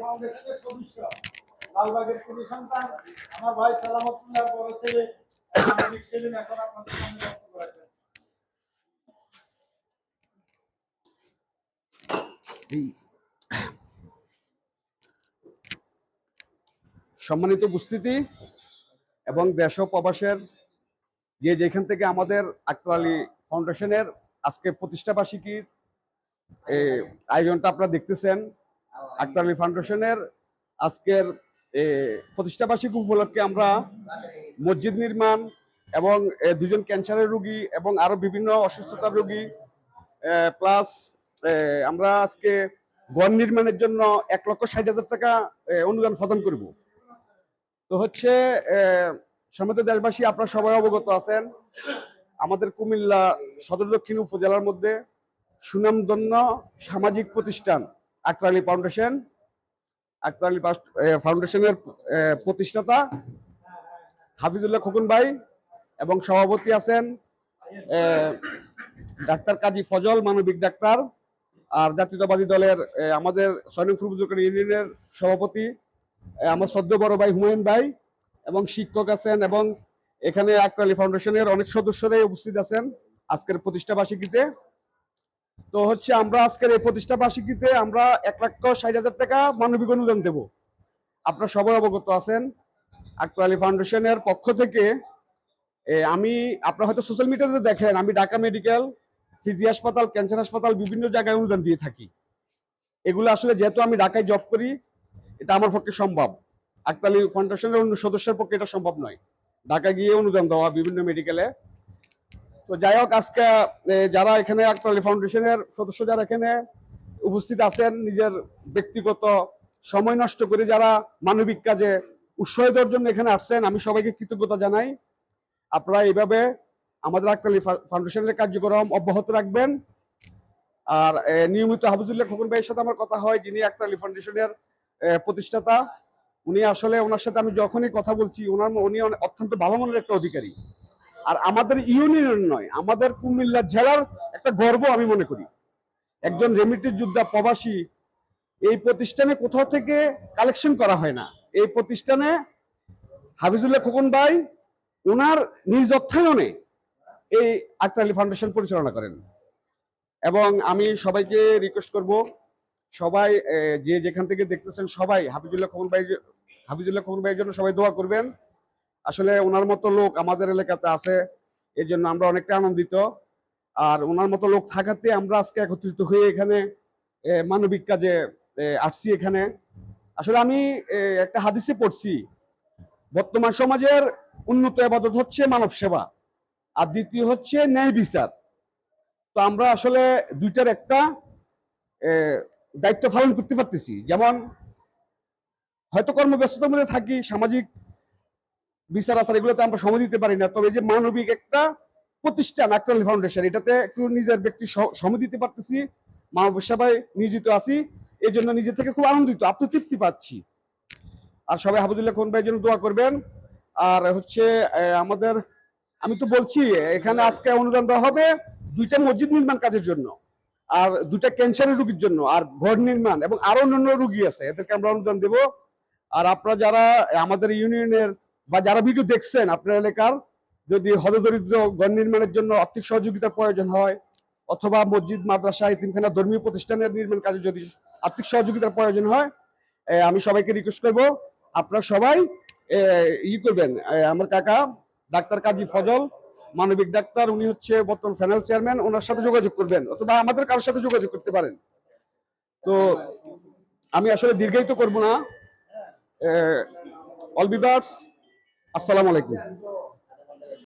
ফাউন্ডেশনের সদস্য লালবাগের কুড়ি সন্তান আমার ভাই সালামতুল্লাহ বড় ছেলে সামাজিক সেলিম এখন আপনাদের সামনে বক্তব্য রাখবেন। সম্মানিত উপস্থিতি এবং দেশ ও প্রবাসের যে যেখান থেকে আমাদের আক্তার আলী ফাউন্ডেশনের আজকে প্রতিষ্ঠা বার্ষিকীর আয়োজনটা আপনারা দেখতেছেন। আক্তার আলী ফাউন্ডেশনের আজকের প্রতিষ্ঠা বার্ষিকী উপলক্ষে আমরা মসজিদ নির্মাণ এবং দুজন ক্যান্সারের রোগী এবং আরো বিভিন্ন অসুস্থতার রোগী প্লাস আমরা আজকে ঘর নির্মাণের জন্য 1,60,000 টাকা অনুদান প্রদান করব। তো হচ্ছে সম্মানিত দেশবাসী, আপনারা সবাই অবগত আছেন আমাদের কুমিল্লা সদর দক্ষিণ উপজেলার মধ্যে সুনামধন্য সামাজিক প্রতিষ্ঠান আক্তার আলী ফাউন্ডেশন। আক্তার আলী ফাউন্ডেশনের প্রতিষ্ঠাতা হাফিজুল্লাহ খোকন ভাই এবং সভাপতি আছেন ডাক্তার কাজী ফজল, মানবিক ডাক্তার। আর জাতীয়তাবাদী দলের আমাদের 6 নং ফুরফুজুরকার ইউনিয়নের সভাপতি আমার সদ্য বড় ভাই হুমায়ুন ভাই এবং শিক্ষক আছেন এবং এখানে আক্তার আলী ফাউন্ডেশনের অনেক সদস্যরাই উপস্থিত আছেন আজকের প্রতিষ্ঠা বার্ষিকীতে। তো হচ্ছে আমরা আজকের এই প্রতিষ্ঠা বার্ষিকীতে আমরা 1,60,000 টাকা মানবিক অনুদান দেব। আপনারা সবাই অবগত আছেন আক্তার আলী ফাউন্ডেশনের পক্ষ থেকে আমি আপনারা হয়তো সোশ্যাল মিডিয়াতে দেখেন আমি ঢাকা মেডিকেল, ফিজি হাসপাতাল, ক্যান্সার হাসপাতাল বিভিন্ন জায়গায় অনুদান দিয়ে থাকি। এগুলো আসলে যেহেতু আমি ঢাকায় জব করি এটা আমার পক্ষে সম্ভব, আক্তার আলী ফাউন্ডেশনের অন্য সদস্যের পক্ষে এটা সম্ভব নয় ঢাকায় গিয়ে অনুদান দেওয়া বিভিন্ন মেডিকেলে। তো যাই হোক, আজকে যারা এখানে আক্তার আলী ফাউন্ডেশনের সদস্য যারা এখানে উপস্থিত আছেন নিজের ব্যক্তিগত সময় নষ্ট করে যারা মানবিক কাজে উৎসাহ দেওয়ার জন্য এখানে আসছেন, আমি সবাইকে কৃতজ্ঞতা জানাই। আপনারা এইভাবে আমাদের আক্তার আলী ফাউন্ডেশনের কার্যক্রম অব্যাহত রাখবেন। আর নিয়মিত হাফিজুল্লাহ খোকন ভাইয়ের সাথে আমার কথা হয়, যিনি আক্তার আলী ফাউন্ডেশনের প্রতিষ্ঠাতা। উনি আসলে ওনার সাথে আমি যখনই কথা বলছি উনি অত্যন্ত ভালো মনের একটা অধিকারী। আর আমাদের ইউনিয়ন নয়, আমাদের কুমিল্লা জেলার একটা গর্ব আমি মনে করি। একজন রেমিটেন্স যোদ্ধা প্রবাসী এই প্রতিষ্ঠানে কোথাও থেকে কালেকশন করা হয় না। এই প্রতিষ্ঠানে হাফিজুল্লাহ খোকন ভাই ওনার নিজ অর্থায়নে এই আক্তার আলী ফাউন্ডেশন পরিচালনা করেন। এবং আমি সবাইকে রিকোয়েস্ট করব, সবাই যে যেখান থেকে দেখতেছেন সবাই হাফিজুল্লাহ খোকন ভাইয়ের জন্য সবাই দোয়া করবেন। আসলে ওনার মতো লোক আমাদের এলাকাতে আছে, এর জন্য আমরা অনেকটা আনন্দিত। আর ওনার মতো লোক থাকাতে আমরা আজকে একত্রিত হয়ে এখানে মানবিক কাজে আসছি। এখানে আসলে আমি একটা হাদিসে পড়ছি, বর্তমান সমাজের উন্নত ইবাদত হচ্ছে মানব সেবা আর দ্বিতীয় হচ্ছে ন্যায় বিচার। তো আমরা আসলে দুইটার একটা দায়িত্ব পালন করতে পারতেছি। যেমন হয়তো কর্মব্যস্ততার মধ্যে থাকি, সামাজিক বিচার আচার এগুলোতে আমরা সময় দিতে পারি না, তবে যে মানবিক একটা প্রতিষ্ঠান আক্তার আলী ফাউন্ডেশন এটাতে একটু নিজের ব্যক্তি সময় দিতে পারতেছি, মানব সেবায় নিয়োজিত আছি, এই জন্য নিজে থেকে খুব আনন্দিত, আত্মতৃপ্তি পাচ্ছি। আর সবাই হাফিজুল্লাহ খোকন ভাইয়ের জন্য দোয়া করবেন। আর হচ্ছে আমাদের আমি তো বলছি এখানে আজকে অনুদান দেওয়া হবে 2টা মসজিদ নির্মাণ কাজের জন্য আর 2টা ক্যান্সারের রোগীর জন্য আর ঘর নির্মাণ এবং আরো অন্যান্য রোগী আছে, এদেরকে আমরা অনুদান দেব। আর আপনারা যারা আমাদের ইউনিয়নের বা যারা ভিডিও দেখছেন আপনার এলাকার যদি হতদরিদ্র ঘর নির্মাণের জন্য আর্থিক সহযোগিতার প্রয়োজন হয় অথবা মসজিদ, মাদ্রাসা, এতিমখানা, ধর্মীয় প্রতিষ্ঠানের নির্মাণ কাজে যদি আর্থিক সহযোগিতার প্রয়োজন হয়, আমি সবাইকে রিকোয়েস্ট করব আপনারা সবাই করবেন। আমার কাকা ডাক্তার কাজী ফজল, মানবিক ডাক্তার, উনি হচ্ছে বর্তমান প্যানেল চেয়ারম্যান, ওনার সাথে যোগাযোগ করবেন অথবা আমাদের কারোর সাথে যোগাযোগ করতে পারেন। তো আমি আসলে দীর্ঘায়িত করব না। অল ভিউয়ার্স, আসসালামু আলাইকুম।